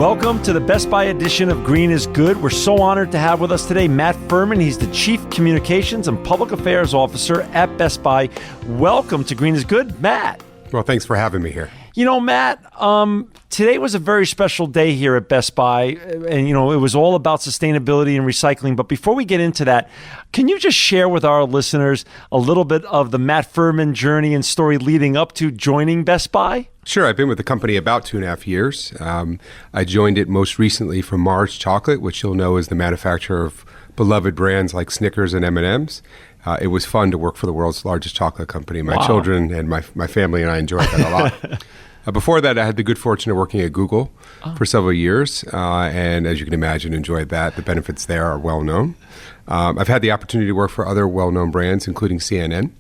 Welcome to the Best Buy edition of Green is Good. We're so honored to have with us today Matt Furman. He's the Chief Communications and Public Affairs Officer at Best Buy. Welcome to Green is Good, Matt. Well, thanks for having me here. You know, Matt, today was a very special day here at Best Buy, and, it was all about sustainability and recycling. But before we get into that, can you just share with our listeners a little bit of the Matt Furman journey and story leading up to joining Best Buy? Sure. I've been with the company about 2.5 years. I joined it most recently from Mars Chocolate, which you'll know is the manufacturer of beloved brands like Snickers and M&M's. It was fun to work for the world's largest chocolate company. My children and my family and I enjoyed that a lot. Before that, I had the good fortune of working at Google for several years. And as you can imagine, enjoyed that. The benefits there are well known. I've had the opportunity to work for other well-known brands, including CNN.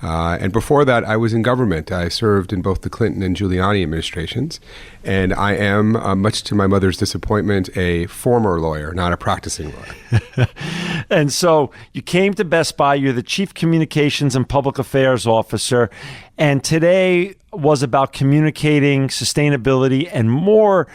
And before that, I was in government. I served in both the Clinton and Giuliani administrations. And I am, much to my mother's disappointment, a former lawyer, not a practicing lawyer. And so you came to Best Buy. You're the Chief Communications and Public Affairs Officer. And today was about communicating sustainability and more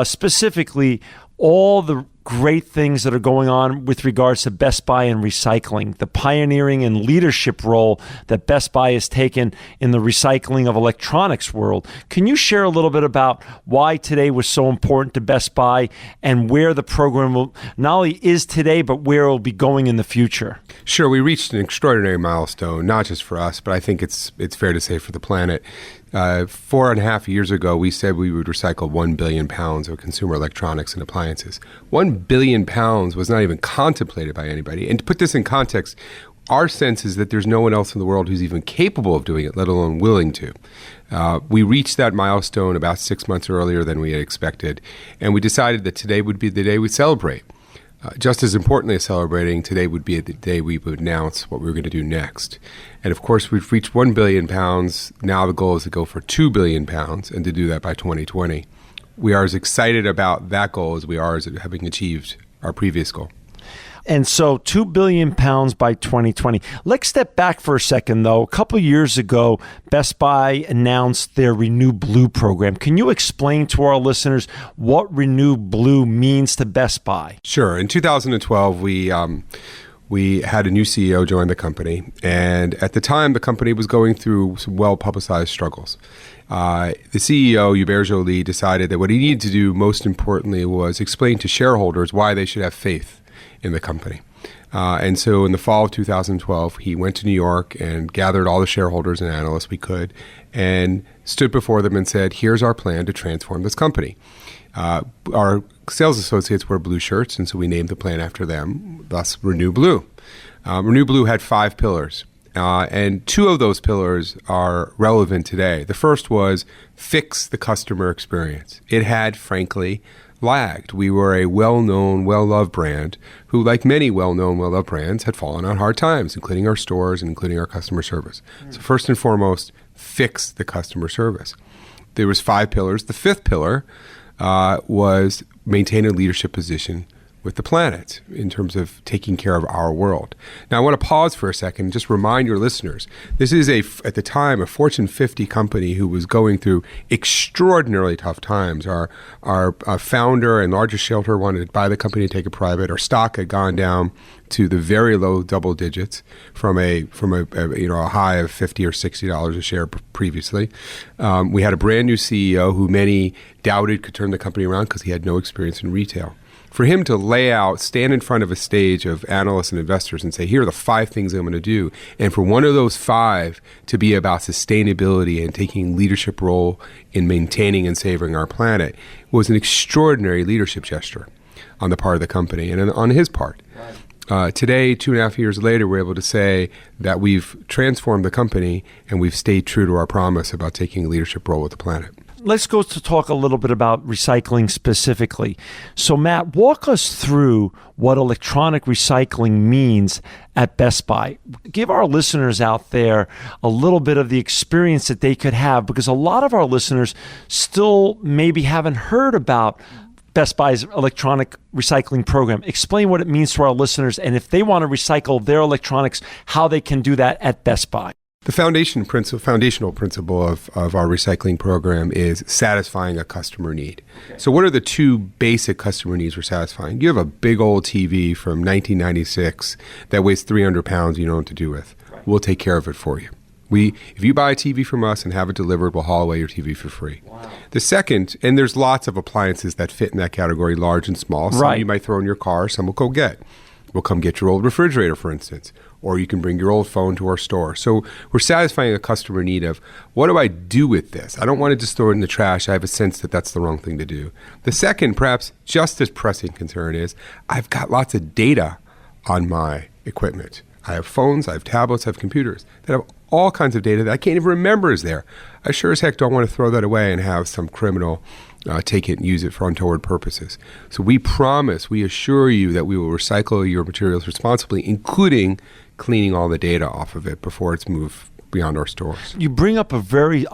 specifically, all the great things that are going on with regards to Best Buy and recycling, the pioneering and leadership role that Best Buy has taken in the recycling of electronics world. Can you share a little bit about why today was so important to Best Buy and where the program will, not only is today, but where it will be going in the future? Sure. We reached an extraordinary milestone, not just for us, but I think it's fair to say for the planet. 4.5 years ago, we said we would recycle 1 billion pounds of consumer electronics and appliances. 1 billion pounds was not even contemplated by anybody. And to put this in context, our sense is that there's no one else in the world who's even capable of doing it, let alone willing to. We reached that milestone about 6 months earlier than we had expected, and we decided that today would be the day we celebrate. Just as importantly as celebrating, today would be the day we would announce what we were going to do next. And of course, we've reached 1 billion pounds. Now the goal is to go for 2 billion pounds and to do that by 2020. We are as excited about that goal as we are as having achieved our previous goal. And so 2 billion pounds by 2020. Let's step back for a second, though. A couple of years ago, Best Buy announced their Renew Blue program. Can you explain to our listeners what Renew Blue means to Best Buy? Sure. In 2012, we had a new CEO join the company. And at the time, the company was going through some well-publicized struggles. The CEO, Hubert Joly, decided that what he needed to do most importantly was explain to shareholders why they should have faith in the company. And so in the fall of 2012, he went to New York and gathered all the shareholders and analysts we could and stood before them and said, here's our plan to transform this company. Our sales associates wear blue shirts, and so we named the plan after them, thus Renew Blue. Renew Blue had 5 pillars, and 2 of those pillars are relevant today. The first was fix the customer experience. It had, frankly, lagged. We were a well-known, well-loved brand who, like many well-known, well-loved brands, had fallen on hard times, including our stores and including our customer service. So first and foremost, fix the customer service. There was 5 pillars. The 5th pillar was maintain a leadership position with the planet in terms of taking care of our world. Now, I want to pause for a second and just remind your listeners, this is at the time, a Fortune 50 company who was going through extraordinarily tough times. Our founder and largest shareholder wanted to buy the company and take it private. Our stock had gone down to the very low double digits from a high of $50 or $60 a share previously. We had a brand new CEO who many doubted could turn the company around because he had no experience in retail. For him to stand in front of a stage of analysts and investors and say, here are the 5 things I'm going to do, and for one of those 5 to be about sustainability and taking leadership role in maintaining and saving our planet was an extraordinary leadership gesture on the part of the company and on his part. Right. Today, 2.5 years later, we're able to say that we've transformed the company and we've stayed true to our promise about taking a leadership role with the planet. Let's go to talk a little bit about recycling specifically. So, Matt, walk us through what electronic recycling means at Best Buy. Give our listeners out there a little bit of the experience that they could have, because a lot of our listeners still maybe haven't heard about Best Buy's electronic recycling program. Explain what it means to our listeners, and if they want to recycle their electronics, how they can do that at Best Buy. The foundational principle of our recycling program is satisfying a customer need. So what are the two basic customer needs we're satisfying? You have a big old TV from 1996 that weighs 300 pounds you don't know what to do with. We'll take care of it for you. If you buy a TV from us and have it delivered, we'll haul away your TV for free. Wow. The second, and there's lots of appliances that fit in that category, large and small. Some you might throw in your car, some will go get. We'll come get your old refrigerator, for instance, or you can bring your old phone to our store. So we're satisfying a customer need of, what do I do with this? I don't want to just throw it in the trash. I have a sense that that's the wrong thing to do. The second, perhaps just as pressing concern is, I've got lots of data on my equipment. I have phones, I have tablets, I have computers that have all kinds of data that I can't even remember is there. I sure as heck don't want to throw that away and have some criminal take it and use it for untoward purposes. So we assure you that we will recycle your materials responsibly, including cleaning all the data off of it before it's moved beyond our stores. You bring up a very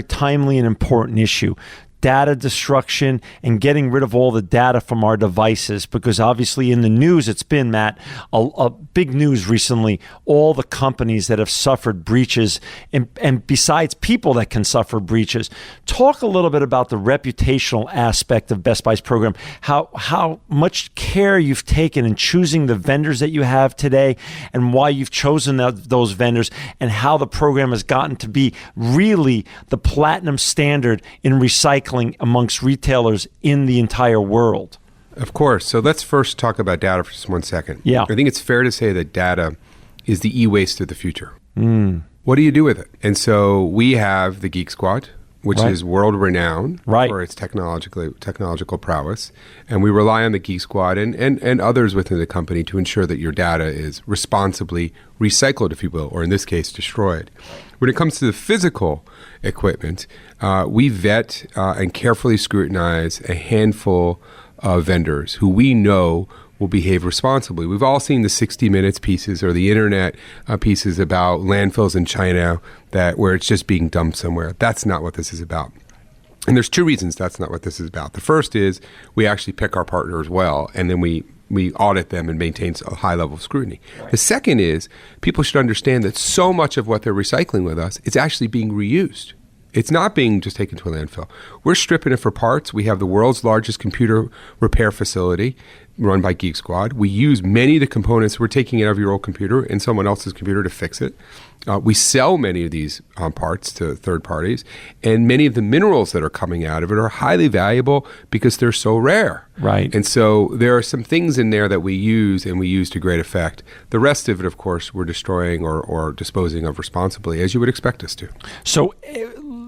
timely and important issue. Data destruction and getting rid of all the data from our devices, because obviously in the news it's been, Matt, a big news recently, all the companies that have suffered breaches and besides people that can suffer breaches. Talk a little bit about the reputational aspect of Best Buy's program, how much care you've taken in choosing the vendors that you have today and why you've chosen those vendors, and how the program has gotten to be really the platinum standard in recycling amongst retailers in the entire world. Of course. So let's first talk about data for just 1 second. Yeah. I think it's fair to say that data is the e-waste of the future. What do you do with it? And so we have the Geek Squad, which is world-renowned for its technological prowess. And we rely on the Geek Squad and others within the company to ensure that your data is responsibly recycled, if you will, or in this case, destroyed. When it comes to the physical equipment, we vet and carefully scrutinize a handful of vendors who we know will behave responsibly. We've all seen the 60 Minutes pieces or the internet pieces about landfills in China where it's just being dumped somewhere. That's not what this is about. And there's two reasons that's not what this is about. The first is we actually pick our partners well, and then we audit them and maintain a high level of scrutiny. The second is people should understand that so much of what they're recycling with us is actually being reused. It's not being just taken to a landfill. We're stripping it for parts. We have the world's largest computer repair facility run by Geek Squad. We use many of the components. We're taking it out of your old computer and someone else's computer to fix it. We sell many of these parts to third parties, and many of the minerals that are coming out of it are highly valuable because they're so rare. Right. And so there are some things in there that we use, and we use to great effect. The rest of it, of course, we're destroying or disposing of responsibly, as you would expect us to. So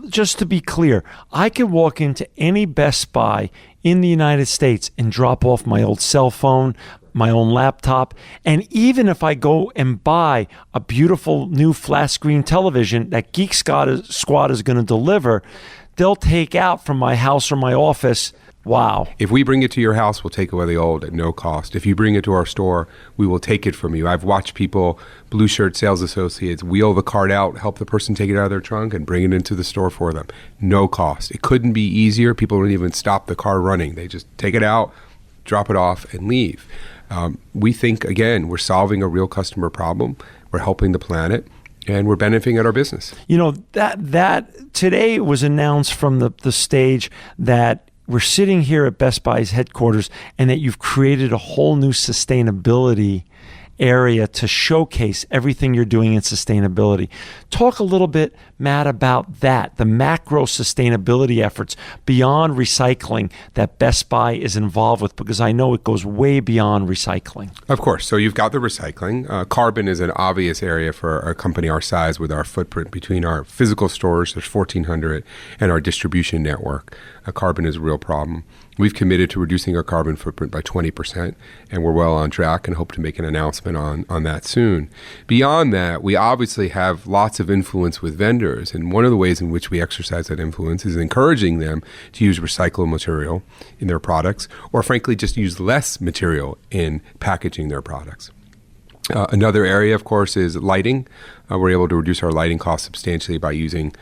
just to be clear, I could walk into any Best Buy in the United States and drop off my old cell phone, my own laptop, and even if I go and buy a beautiful new flat screen television that Geek Squad is going to deliver, they'll take out from my house or my office. Wow. If we bring it to your house, we'll take away the old at no cost. If you bring it to our store, we will take it from you. I've watched people, blue shirt sales associates, wheel the cart out, help the person take it out of their trunk and bring it into the store for them. No cost. It couldn't be easier. People don't even stop the car running. They just take it out, drop it off, and leave. We think, again, we're solving a real customer problem. We're helping the planet. And we're benefiting at our business. You know, that today it was announced from the stage that we're sitting here at Best Buy's headquarters and that you've created a whole new sustainability area to showcase everything you're doing in sustainability. Talk a little bit, Matt, about that, the macro sustainability efforts beyond recycling that Best Buy is involved with, because I know it goes way beyond recycling. Of course. So you've got the recycling. Carbon is an obvious area for a company our size with our footprint between our physical stores, there's 1,400, and our distribution network. Carbon is a real problem. We've committed to reducing our carbon footprint by 20%, and we're well on track and hope to make an announcement on that soon. Beyond that, we obviously have lots of influence with vendors, and one of the ways in which we exercise that influence is encouraging them to use recycled material in their products, or frankly, just use less material in packaging their products. Another area, of course, is lighting. We're able to reduce our lighting costs substantially by using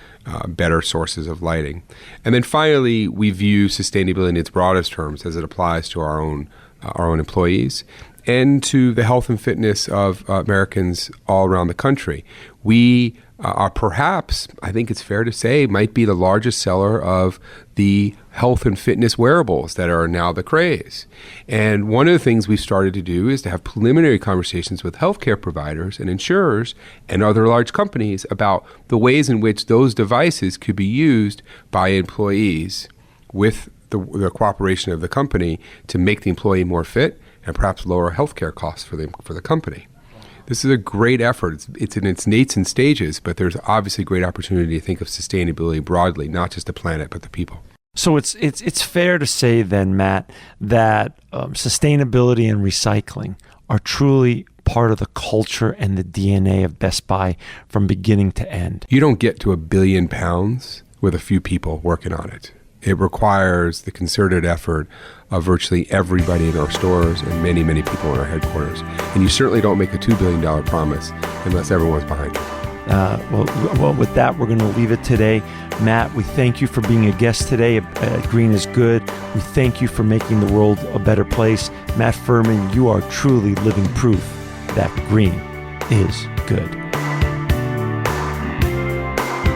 better sources of lighting. And then finally, we view sustainability in its broadest terms as it applies to our own employees and to the health and fitness of Americans all around the country. We are perhaps, I think it's fair to say, might be the largest seller of the health and fitness wearables that are now the craze. And one of the things we've started to do is to have preliminary conversations with healthcare providers and insurers and other large companies about the ways in which those devices could be used by employees with the cooperation of the company to make the employee more fit and perhaps lower healthcare costs for the company. This is a great effort. It's in its nascent stages, but there's obviously great opportunity to think of sustainability broadly, not just the planet, but the people. So it's fair to say then, Matt, that sustainability and recycling are truly part of the culture and the DNA of Best Buy from beginning to end. You don't get to 1 billion pounds with a few people working on it. It requires the concerted effort of virtually everybody in our stores and many, many people in our headquarters. And you certainly don't make a $2 billion promise unless everyone's behind you. Well, with that, we're going to leave it today. Matt, we thank you for being a guest today at Green is Good. We thank you for making the world a better place. Matt Furman, you are truly living proof that green is good.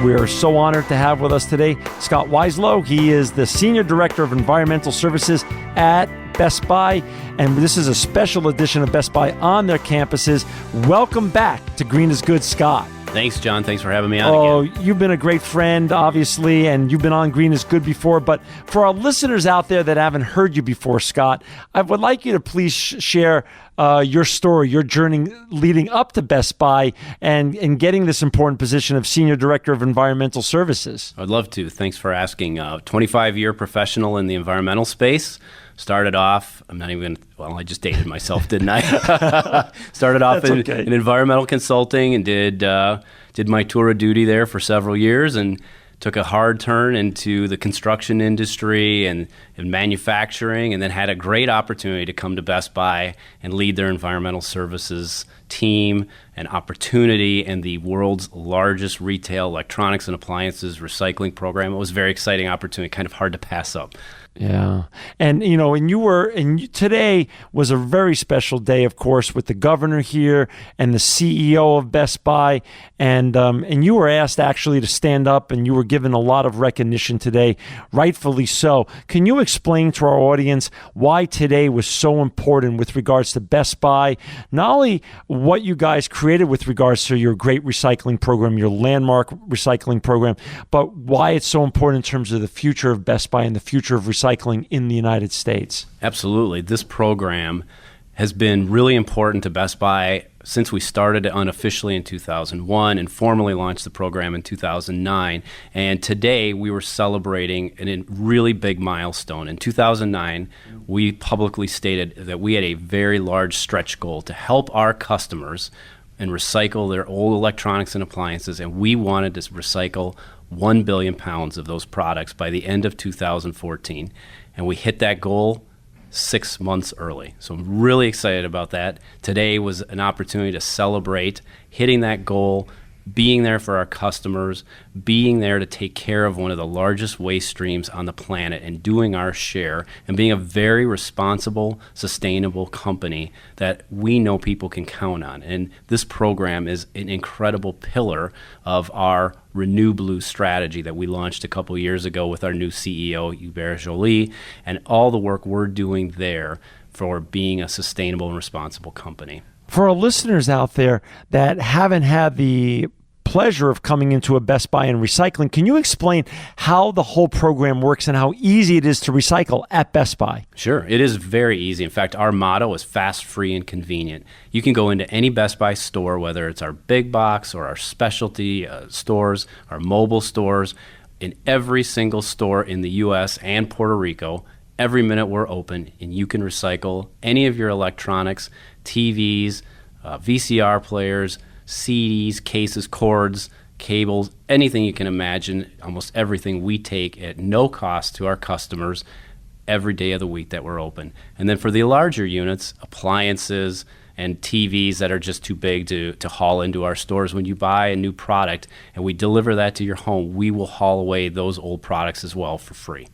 We are so honored to have with us today Scott Wieslow. He is the Senior Director of Environmental Services at Best Buy, and this is a special edition of Best Buy on their campuses. Welcome back to Green is Good, Scott. Thanks, John. Thanks for having me on again. You've been a great friend, obviously, and you've been on Green is Good before. But for our listeners out there that haven't heard you before, Scott, I would like you to please share your story, your journey leading up to Best Buy and getting this important position of Senior Director of Environmental Services. I'd love to. Thanks for asking. 25-year professional in the environmental space. Started off, I just dated myself, didn't I? Started off in environmental consulting and did my tour of duty there for several years and took a hard turn into the construction industry and manufacturing, and then had a great opportunity to come to Best Buy and lead their environmental services team, an opportunity in the world's largest retail electronics and appliances recycling program. It was a very exciting opportunity, kind of hard to pass up. Yeah. And, today was a very special day, of course, with the governor here and the CEO of Best Buy. And you were asked actually to stand up, and you were given a lot of recognition today, rightfully so. Can you explain to our audience why today was so important with regards to Best Buy, not only what you guys created with regards to your great recycling program, your landmark recycling program, but why it's so important in terms of the future of Best Buy and the future of recycling in the United States? Absolutely. This program has been really important to Best Buy since we started it unofficially in 2001 and formally launched the program in 2009. And today we were celebrating a really big milestone. In 2009, we publicly stated that we had a very large stretch goal to help our customers and recycle their old electronics and appliances, and we wanted to recycle 1 billion pounds of those products by the end of 2014. And we hit that goal 6 months early. So I'm really excited about that. Today was an opportunity to celebrate hitting that goal, being there for our customers, being there to take care of one of the largest waste streams on the planet and doing our share and being a very responsible, sustainable company that we know people can count on. And this program is an incredible pillar of our Renew Blue strategy that we launched a couple years ago with our new CEO, Hubert Joly, and all the work we're doing there for being a sustainable and responsible company. For our listeners out there that haven't had the pleasure of coming into a Best Buy and recycling, can you explain how the whole program works and how easy it is to recycle at Best Buy? Sure. It is very easy. In fact, our motto is fast, free, and convenient. You can go into any Best Buy store, whether it's our big box or our specialty stores, our mobile stores, in every single store in the U.S. and Puerto Rico. Every minute we're open, and you can recycle any of your electronics, TVs, VCR players, CDs, cases, cords, cables, anything you can imagine, almost everything we take at no cost to our customers every day of the week that we're open. And then for the larger units, appliances and TVs that are just too big to haul into our stores, when you buy a new product and we deliver that to your home, we will haul away those old products as well for free.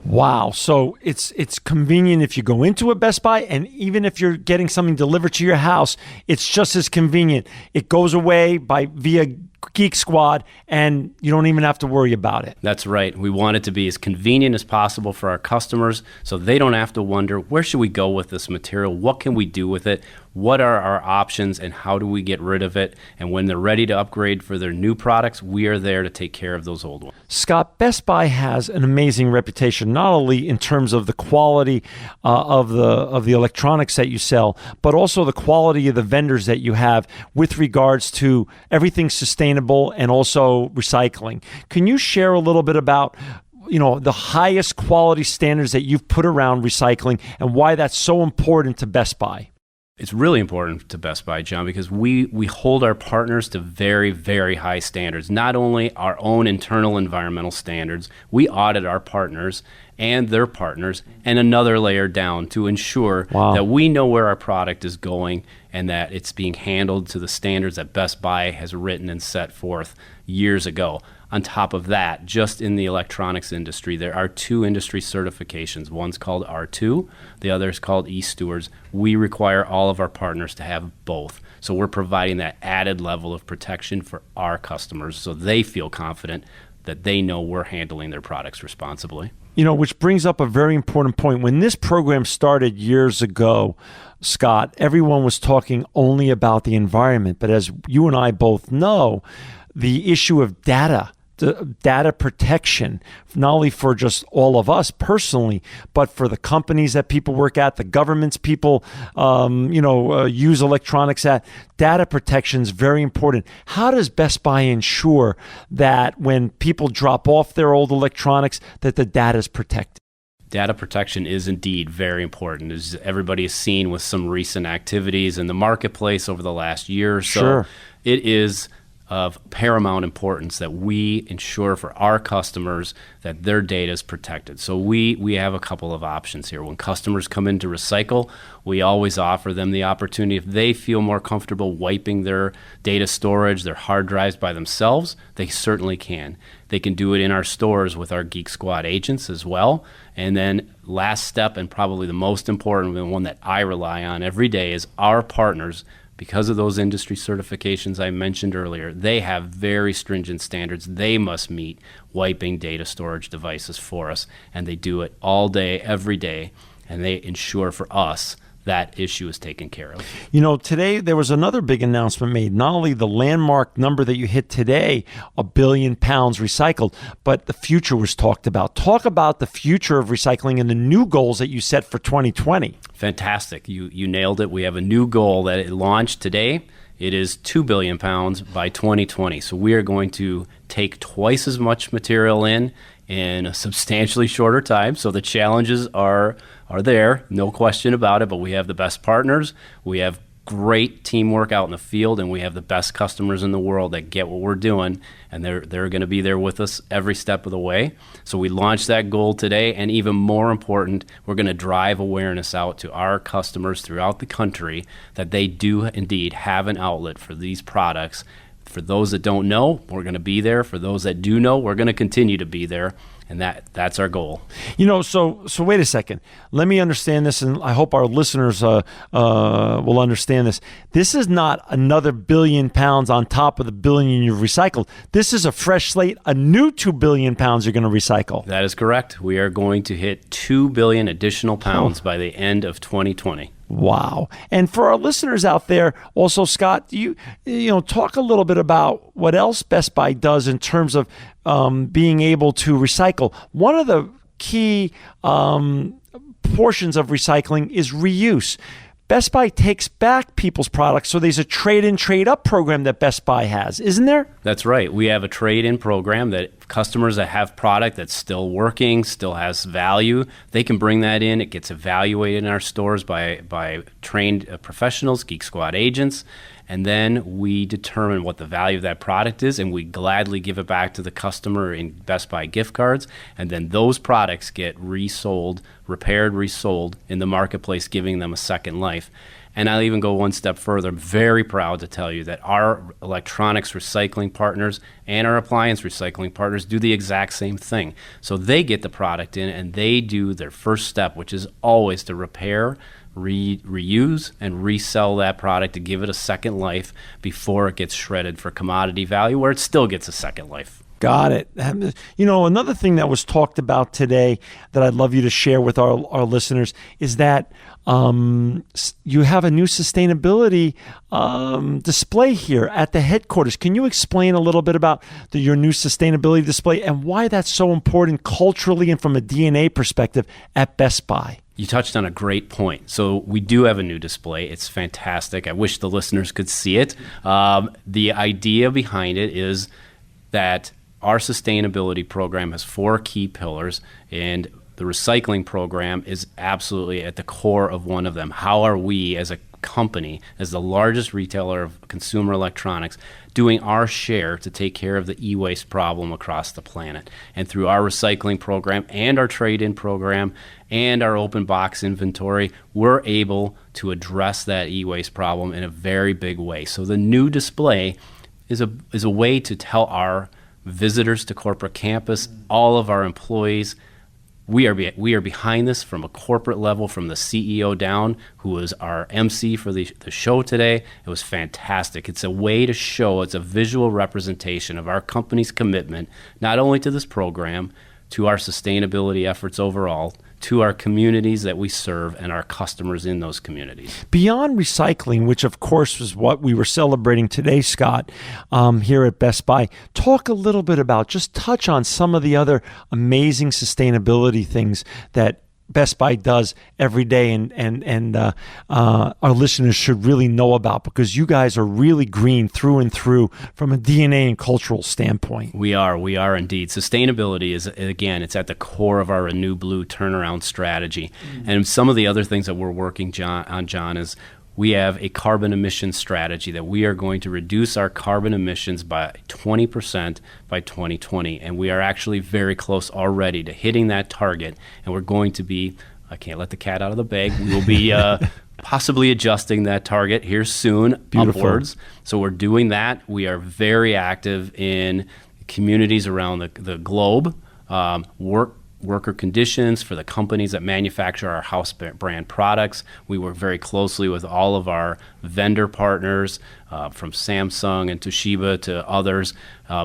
Wow. So it's convenient if you go into a Best Buy, and even if you're getting something delivered to your house, it's just as convenient. It goes away via Geek Squad, and you don't even have to worry about it. That's right. We want it to be as convenient as possible for our customers so they don't have to wonder, where should we go with this material? What can we do with it? What are our options, and how do we get rid of it? And when they're ready to upgrade for their new products, we are there to take care of those old ones. Scott, Best Buy has an amazing reputation, not only in terms of the quality of the electronics that you sell, but also the quality of the vendors that you have with regards to everything sustainable and also recycling. Can you share a little bit about the highest quality standards that you've put around recycling and why that's so important to Best Buy? It's really important to Best Buy, John, because we hold our partners to very, very high standards. Not only our own internal environmental standards, we audit our partners and their partners and another layer down to ensure that we know where our product is going and that it's being handled to the standards that Best Buy has written and set forth years ago. On top of that, just in the electronics industry, there are 2 industry certifications. One's called R2, the other is called eStewards. We require all of our partners to have both. So we're providing that added level of protection for our customers so they feel confident that they know we're handling their products responsibly. Which brings up a very important point. When this program started years ago, Scott, everyone was talking only about the environment. But as you and I both know, the issue of data protection, not only for just all of us personally, but for the companies that people work at, the governments people use electronics at. Data protection is very important. How does Best Buy ensure that when people drop off their old electronics, that the data is protected? Data protection is indeed very important, as everybody has seen with some recent activities in the marketplace over the last year or so. Sure. It is of paramount importance that we ensure for our customers that their data is protected. So we have a couple of options here. When customers come in to recycle, we always offer them the opportunity, if they feel more comfortable wiping their data storage, their hard drives by themselves, they certainly can. They can do it in our stores with our Geek Squad agents as well. And then last step, and probably the most important, and one that I rely on every day, is our partners. Because of those industry certifications I mentioned earlier, they have very stringent standards they must meet wiping data storage devices for us, and they do it all day, every day, and they ensure for us that issue is taken care of. Today there was another big announcement made. Not only the landmark number that you hit today, 1 billion pounds recycled, but the future was talked about. Talk about the future of recycling and the new goals that you set for 2020. Fantastic. You nailed it. We have a new goal that it launched today. It is 2 billion pounds by 2020. So we are going to take twice as much material in a substantially shorter time. So the challenges are there, no question about it, but we have the best partners. We have great teamwork out in the field, and we have the best customers in the world that get what we're doing, and they're going to be there with us every step of the way. So we launched that goal today, and even more important, we're going to drive awareness out to our customers throughout the country that they do indeed have an outlet for these products. For those that don't know, we're going to be there. For those that do know, we're going to continue to be there. And that's our goal. So wait a second. Let me understand this, and I hope our listeners will understand this. This is not another 1 billion pounds on top of the 1 billion you've recycled. This is a fresh slate, a new 2 billion pounds you're going to recycle. That is correct. We are going to hit 2 billion additional pounds by the end of 2020. Wow. And for our listeners out there, also, Scott, you talk a little bit about what else Best Buy does in terms of being able to recycle. One of the key portions of recycling is reuse. Best Buy takes back people's products, so there's a trade-in, trade-up program that Best Buy has, isn't there? That's right. We have a trade-in program that customers that have product that's still working, still has value, they can bring that in. It gets evaluated in our stores by trained professionals, Geek Squad agents, and then we determine what the value of that product is, and we gladly give it back to the customer in Best Buy gift cards, and then those products get resold, repaired, resold in the marketplace, giving them a second life. And I'll even go one step further. I'm very proud to tell you that our electronics recycling partners and our appliance recycling partners do the exact same thing. So they get the product in and they do their first step, which is always to repair, reuse, and resell that product to give it a second life before it gets shredded for commodity value, where it still gets a second life. Got it. Another thing that was talked about today that I'd love you to share with our listeners is that you have a new sustainability display here at the headquarters. Can you explain a little bit about your new sustainability display and why that's so important culturally and from a DNA perspective at Best Buy? You touched on a great point. So we do have a new display. It's fantastic. I wish the listeners could see it. The idea behind it is that our sustainability program has 4 key pillars, and the recycling program is absolutely at the core of one of them. How are we as a company, as the largest retailer of consumer electronics, doing our share to take care of the e-waste problem across the planet? And through our recycling program and our trade-in program and our open box inventory, we're able to address that e-waste problem in a very big way. So the new display is a way to tell our visitors to corporate campus, all of our employees, we are behind this from a corporate level, from the CEO down, who was our MC for the show today. It was fantastic. It's a way to show, it's a visual representation of our company's commitment, not only to this program, to our sustainability efforts overall, to our communities that we serve and our customers in those communities. Beyond recycling, which of course was what we were celebrating today, Scott, here at Best Buy, talk a little bit about, just touch on some of the other amazing sustainability things that Best Buy does every day and our listeners should really know about, because you guys are really green through and through from a DNA and cultural standpoint. We are indeed. Sustainability is, again, it's at the core of our Renew Blue turnaround strategy. Mm-hmm. And some of the other things that we're working on, John, is we have a carbon emission strategy that we are going to reduce our carbon emissions by 20% by 2020. And we are actually very close already to hitting that target. And we're going to be, I can't let the cat out of the bag, we will be possibly adjusting that target here soon. Beautiful. Upwards. So we're doing that. We are very active in communities around the globe, worker conditions for the companies that manufacture our house brand products. We work very closely with all of our vendor partners, from Samsung and Toshiba to others,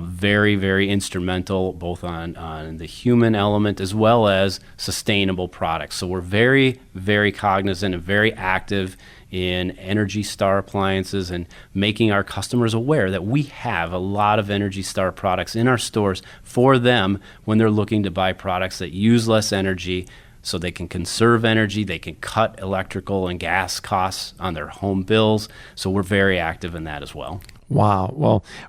very, very instrumental both on the human element as well as sustainable products. So we're very, very cognizant and very active in Energy Star appliances and making our customers aware that we have a lot of Energy Star products in our stores for them when they're looking to buy products that use less energy, so they can conserve energy, they can cut electrical and gas costs on their home bills. So we're very active in that as well. Wow.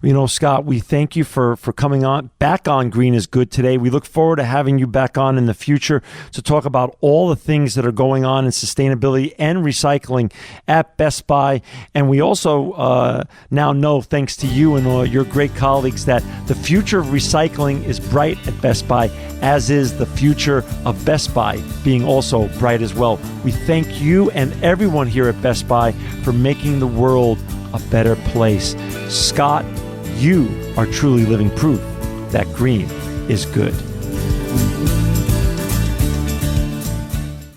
Well, Scott, we thank you for coming back on Green is Good today. We look forward to having you back on in the future to talk about all the things that are going on in sustainability and recycling at Best Buy. And we also now know, thanks to you and all your great colleagues, that the future of recycling is bright at Best Buy, as is the future of Best Buy being also bright as well. We thank you and everyone here at Best Buy for making the world a better place. Scott, you are truly living proof that green is good.